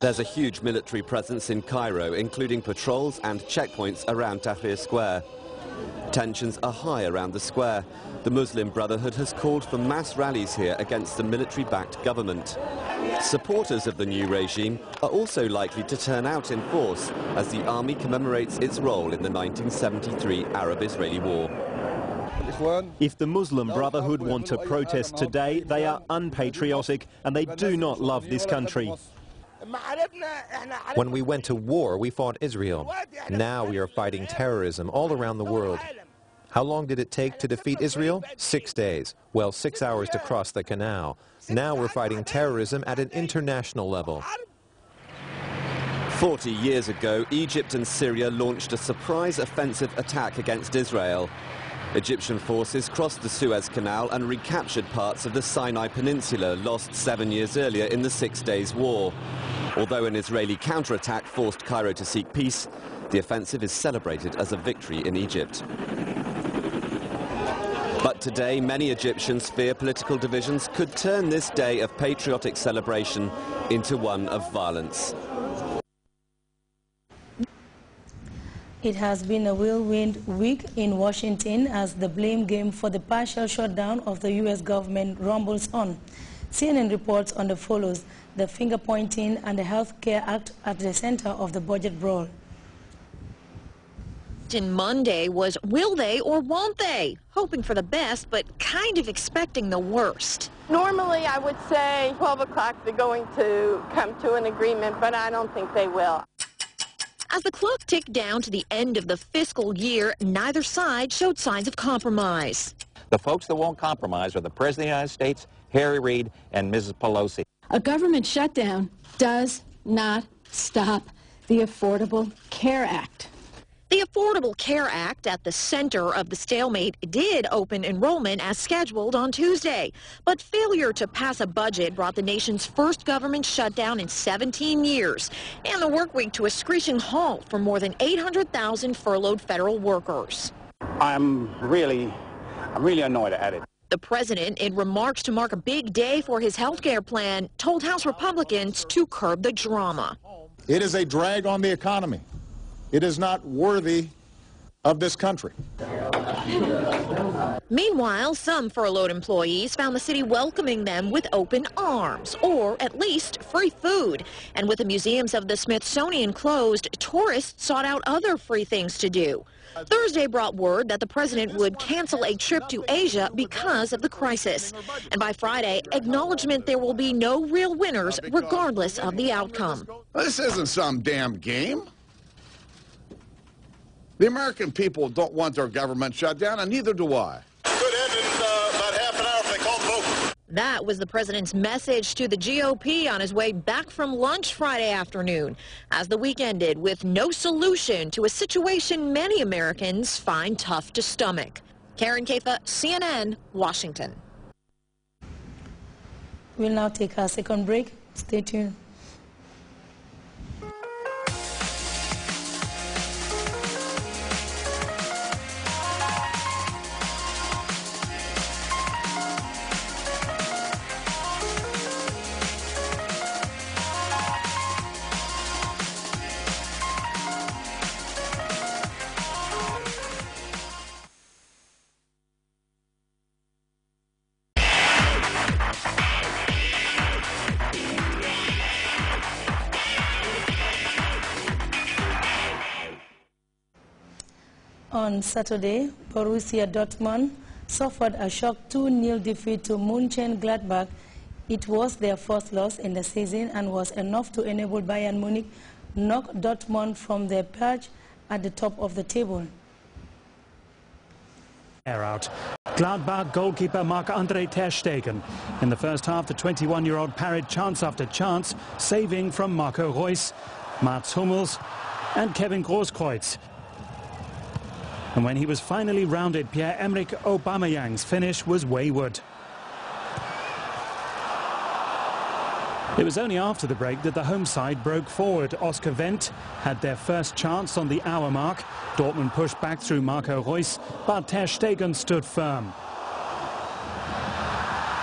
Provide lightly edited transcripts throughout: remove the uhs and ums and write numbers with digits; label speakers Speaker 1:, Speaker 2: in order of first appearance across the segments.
Speaker 1: There's a huge military presence in Cairo, including patrols and checkpoints around Tahrir Square. Tensions are high around the square. The Muslim Brotherhood has called for mass rallies here against the military-backed government. Supporters of the new regime are also likely to turn out in force as the army commemorates its role in the 1973 Arab-Israeli War.
Speaker 2: If the Muslim Brotherhood want to protest today, they are unpatriotic and they do not love this country.
Speaker 3: When we went to war, we fought Israel. Now we are fighting terrorism all around the world. How long did it take to defeat Israel? 6 days. Well, 6 hours to cross the canal. Now we're fighting terrorism at an international level.
Speaker 1: 40 years ago, Egypt and Syria launched a surprise offensive attack against Israel. Egyptian forces crossed the Suez Canal and recaptured parts of the Sinai Peninsula, lost 7 years earlier in the 6 Days War. Although an Israeli counterattack forced Cairo to seek peace, the offensive is celebrated as a victory in Egypt. But today, many Egyptians fear political divisions could turn this day of patriotic celebration into one of violence.
Speaker 4: It has been a whirlwind week in Washington as the blame game for the partial shutdown of the U.S. government rumbles on. CNN reports on the follows, the finger-pointing and the Health Care Act at the center of the budget brawl.
Speaker 5: Monday was will they or won't they? Hoping for the best, but kind of expecting the worst.
Speaker 6: Normally, I would say 12 o'clock they're going to come to an agreement, but I don't think they will.
Speaker 5: As the clock ticked down to the end of the fiscal year, neither side showed signs of compromise.
Speaker 7: The folks that won't compromise are the President of the United States, Harry Reid, and Mrs. Pelosi.
Speaker 8: A government shutdown does not stop the Affordable Care Act.
Speaker 5: The Affordable Care Act, at the center of the stalemate, did open enrollment as scheduled on Tuesday. But failure to pass a budget brought the nation's first government shutdown in 17 years, and the work week to a screeching halt for more than 800,000 furloughed federal workers.
Speaker 9: I'm really annoyed at it.
Speaker 5: The president, in remarks to mark a big day for his health care plan, told House Republicans to curb the drama.
Speaker 10: It is a drag on the economy. It is not worthy of this country.
Speaker 5: Meanwhile, some furloughed employees found the city welcoming them with open arms, or at least free food. And with the museums of the Smithsonian closed, tourists sought out other free things to do. Thursday brought word that the president would cancel a trip to Asia because of the crisis. And by Friday, acknowledgement there will be no real winners regardless of the outcome.
Speaker 10: This isn't some damn game. The American people don't want their government shut down, and neither do I.
Speaker 11: Could end in about half an hour if they call the vote.
Speaker 5: That was the president's message to the GOP on his way back from lunch Friday afternoon, as the week ended with no solution to a situation many Americans find tough to stomach. Karen Kafa, CNN, Washington.
Speaker 4: We'll now take our second break. Stay tuned. On Saturday, Borussia Dortmund suffered a shock 2-0 defeat to Mönchengladbach. It was their first loss in the season and was enough to enable Bayern Munich knock Dortmund from their perch at the top of the table.
Speaker 12: Out. Gladbach goalkeeper Marc-Andre ter Stegen. In the first half, the 21-year-old parried chance after chance, saving from Marco Reus, Mats Hummels and Kevin Grosskreutz. And when he was finally rounded, Pierre-Emerick Aubameyang's finish was wayward. It was only after the break that the home side broke forward. Oscar Wendt had their first chance on the hour mark. Dortmund pushed back through Marco Reus, but ter Stegen stood firm.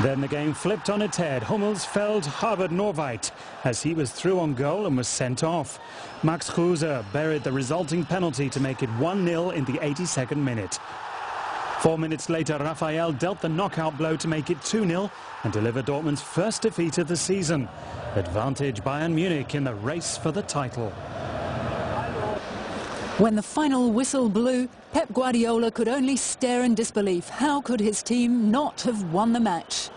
Speaker 12: Then the game flipped on its head. Hummels felled Harvard Norvite as he was through on goal and was sent off. Max Kruse buried the resulting penalty to make it 1-0 in the 82nd minute. 4 minutes later, Rafael dealt the knockout blow to make it 2-0 and deliver Dortmund's first defeat of the season. Advantage Bayern Munich in the race for the title.
Speaker 13: When the final whistle blew, Pep Guardiola could only stare in disbelief. How could his team not have won the match?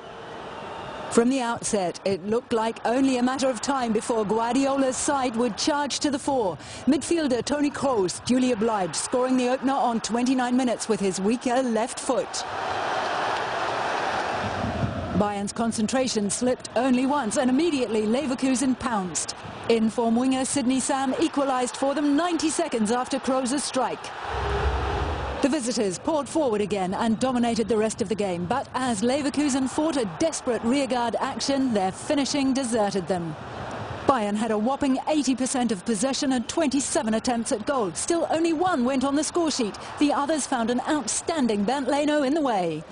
Speaker 13: From the outset, it looked like only a matter of time before Guardiola's side would charge to the fore. Midfielder Toni Kroos duly obliged, scoring the opener on 29 minutes with his weaker left foot. Bayern's concentration slipped only once, and immediately Leverkusen pounced. In-form winger Sidney Sam equalised for them 90 seconds after Kroos' strike. The visitors poured forward again and dominated the rest of the game, but as Leverkusen fought a desperate rearguard action, their finishing deserted them. Bayern had a whopping 80% of possession and 27 attempts at goal. Still, only one went on the scoresheet. The others found an outstanding Bernd Leno in the way.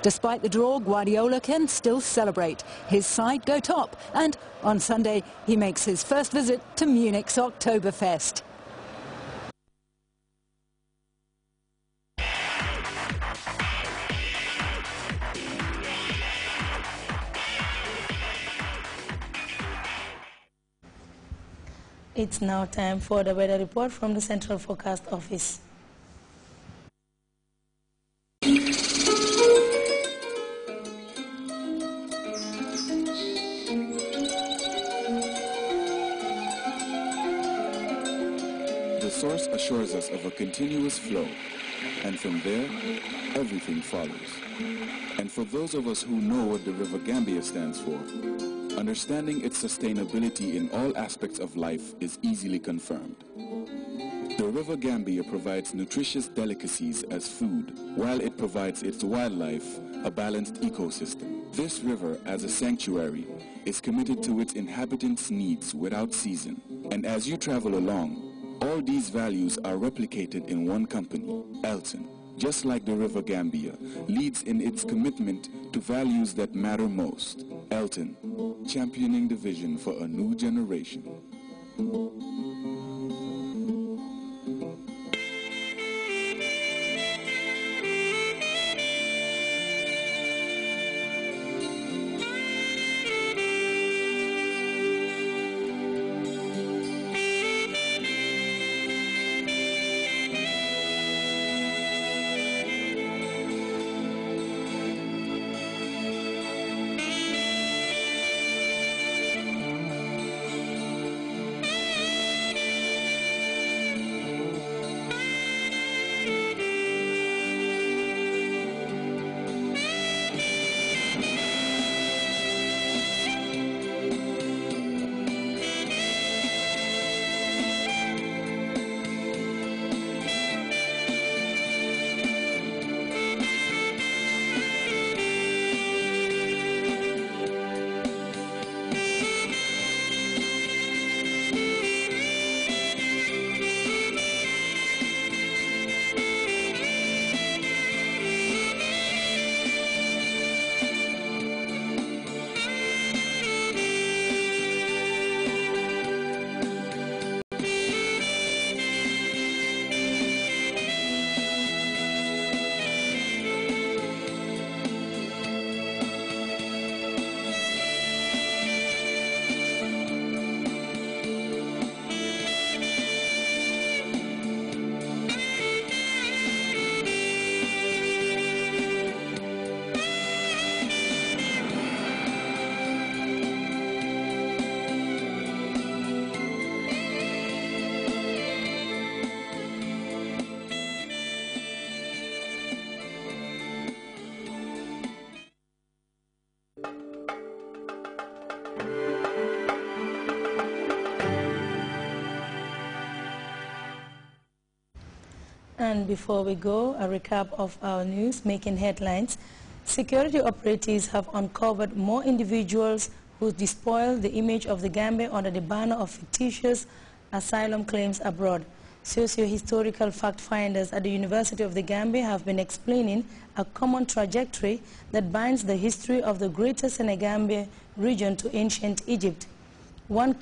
Speaker 13: Despite the draw, Guardiola can still celebrate. His side go top, and on Sunday he makes his first visit to Munich's Oktoberfest.
Speaker 4: It's now time for the weather report from the Central Forecast Office.
Speaker 14: The source assures us of a continuous flow, and from there, everything follows. And for those of us who know what the River Gambia stands for, understanding its sustainability in all aspects of life is easily confirmed. The River Gambia provides nutritious delicacies as food, while it provides its wildlife a balanced ecosystem. This river, as a sanctuary, is committed to its inhabitants' needs without season. And as you travel along, all these values are replicated in one company, Elton. Just like the River Gambia, leads in its commitment to values that matter most. Elton, championing the vision for a new generation.
Speaker 4: And before we go, a recap of our news making headlines. Security operatives have uncovered more individuals who despoiled the image of the Gambia under the banner of fictitious asylum claims abroad. Socio-historical fact-finders at the University of the Gambia have been explaining a common trajectory that binds the history of the Greater Senegambia region to ancient Egypt. One